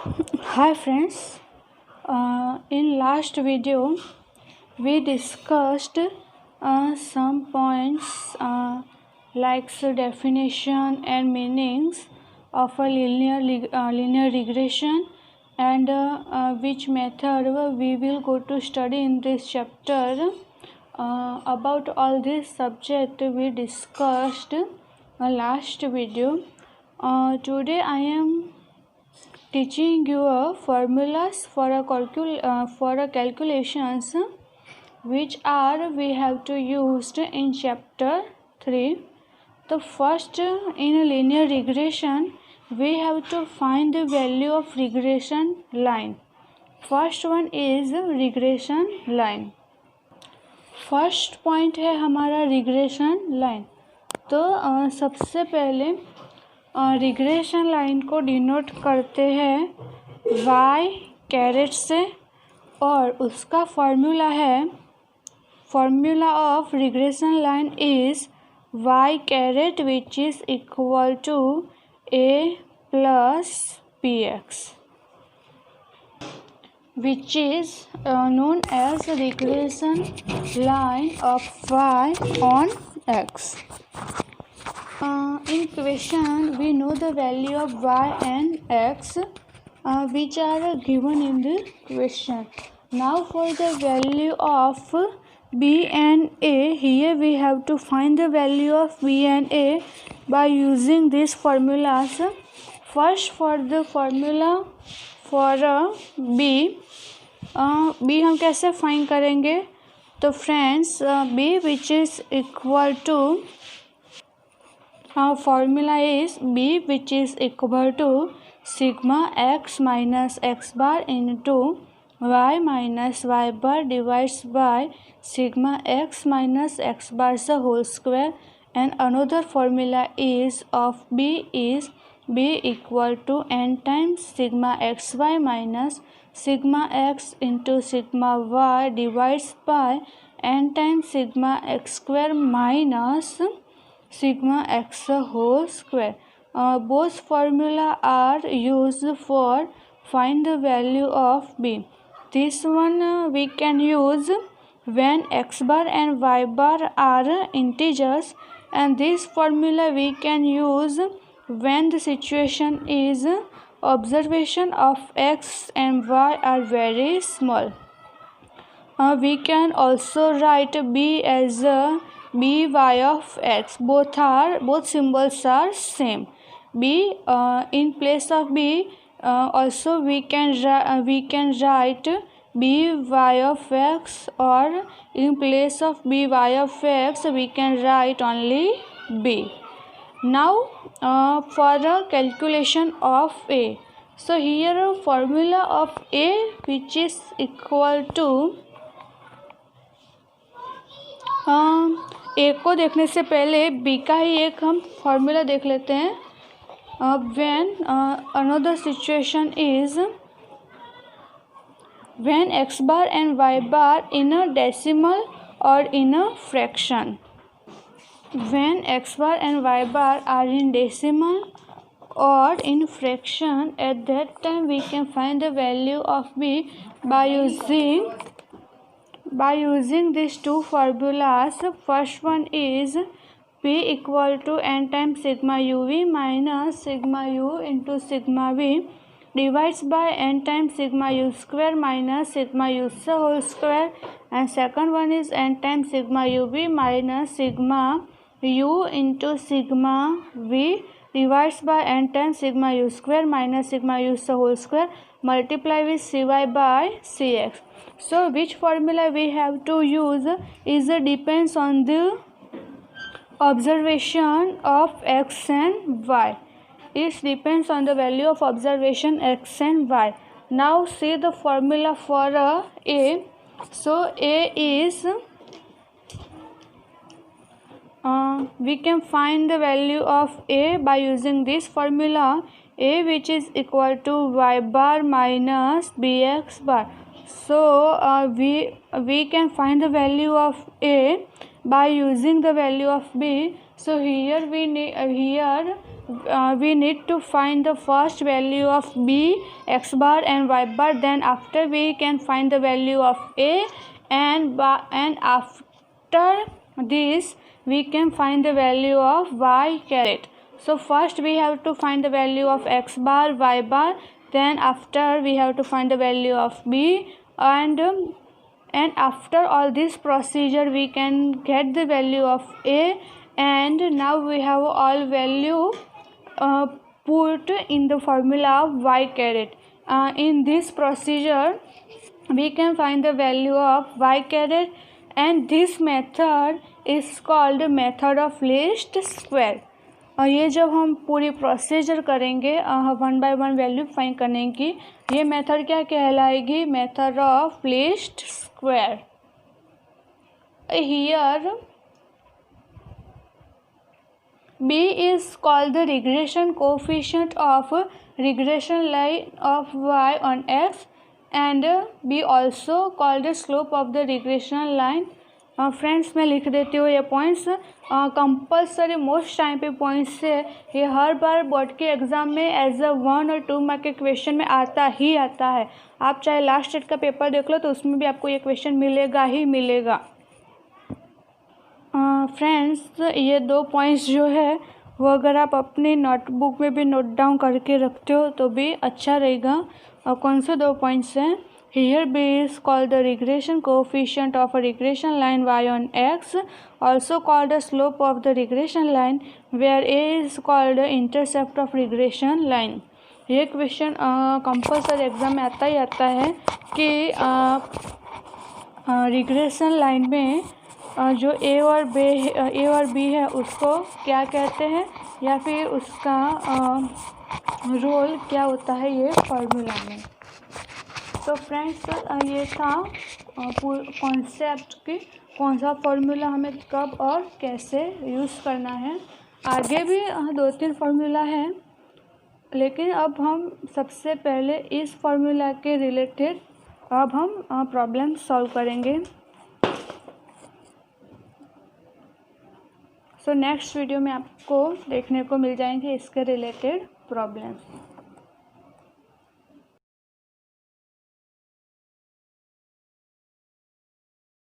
Hi friends, in last video we discussed some points like definition and meanings of a linear regression and which method we will go to study in this chapter. About all this subject we discussed last video. Today I am teaching you formulas for a calculations which are we have to used in chapter 3. The first, in a linear regression we have to find the value of regression line. First one is regression line. First point है हमारा regression line. तो सबसे पहले regression line को denote करते हैं Y carat से और उसका formula of regression line is y caret which is equal to a plus b x which is known as the regression line of y on x. In question we know the value of y and x which are given in the question. Now for the value of b and a, here we have to find the value of b and a by using these formulas. First, for the formula for b हम कैसे find करेंगे. तो friends b which is equal to formula is b which is equal to sigma x minus x bar into y minus y bar divides by sigma x minus x bar the whole square. And another formula is of b is b equal to n times sigma xy minus sigma x into sigma y divides by n times sigma x square minus sigma x whole square. Both formula are used for find the value of b. This one we can use when x bar and y bar are integers, and this formula we can use when the situation is observation of x and y are very small. We can also write b as by of x. Both symbols are same. B in place of b also we can write by of x, or in place of by of x we can write only b. Now for a calculation of a, so here formula of a which is equal to a को देखने से पहले b का ही एक हम formula देख लेते हैं. When another situation is when x bar and y bar in a decimal or in a fraction. When x bar and y bar are in decimal or in fraction, at that time we can find the value of b by using these two formulas. First one is p equal to n times sigma uv minus sigma u into sigma v divides by n times sigma u square minus sigma u whole square. And second one is n times sigma uv minus sigma u into sigma v divides by n times sigma u square minus sigma u whole square multiply with cy by cx. So which formula we have to use is depends on the observation of x and y. It depends on the value of observation x and y. Now see the formula for a. So a is we can find the value of a by using this formula, a which is equal to y bar minus bx bar. So we can find the value of a by using the value of b. So here we need to find the first value of b, x bar and y bar. Then after we can find the value of a, and after this we can find the value of y caret. So first we have to find the value of x bar, y bar, then after we have to find the value of b, and after all this procedure we can get the value of a, and now we have all value put in the formula of y caret. In this procedure we can find the value of y caret, and this method is called method of least square. ये जब हम पूरी procedure करेंगे 1 by 1 value find करने की, ये method क्या कहलाएगी? Method of least square. Here b is called the regression coefficient of regression line of y on x, and b also called the slope of the regression line. Friends मैं लिख देती हूँ ये पॉइंट्स, कंपल्सरी मोस्ट टाइम पे points से ये हर बार board के exam में एज अ 1 और 2 मार्क के क्वेश्चन में आता ही आता है. आप चाहे लास्ट स्टेट का पेपर देख लो तो उसमें भी आपको ये क्वेश्चन मिलेगा ही मिलेगा. फ्रेंड्स ये 2 पॉइंट्स जो है वो अगर आप अपनी नोटबुक में भी नोट डाउन करके रखते हो तो भी अच्छा रहेगा. और कौन से 2 पॉइंट्स हैं? Here b is called the regression coefficient of a regression line y on x, also called the slope of the regression line, where a is called the intercept of regression line. ये question compulsory exam में आता ही आता है कि regression line में जो ए और B है उसको क्या कहते हैं, या फिर उसका रोल क्या होता है ये फॉर्मूला में. तो फ्रेंड्स ये था कॉन्सेप्ट कि कौन सा फॉर्मूला हमें कब और कैसे यूज़ करना है. आगे भी 2-3 फार्मूला हैं, लेकिन अब हम सबसे पहले इस फार्मूला के रिलेटेड अब हम प्रॉब्लम सॉल्व करेंगे. सो नेक्स्ट वीडियो में आपको देखने को मिल जाएंगे इसके रिलेटेड प्रॉब्लम्स.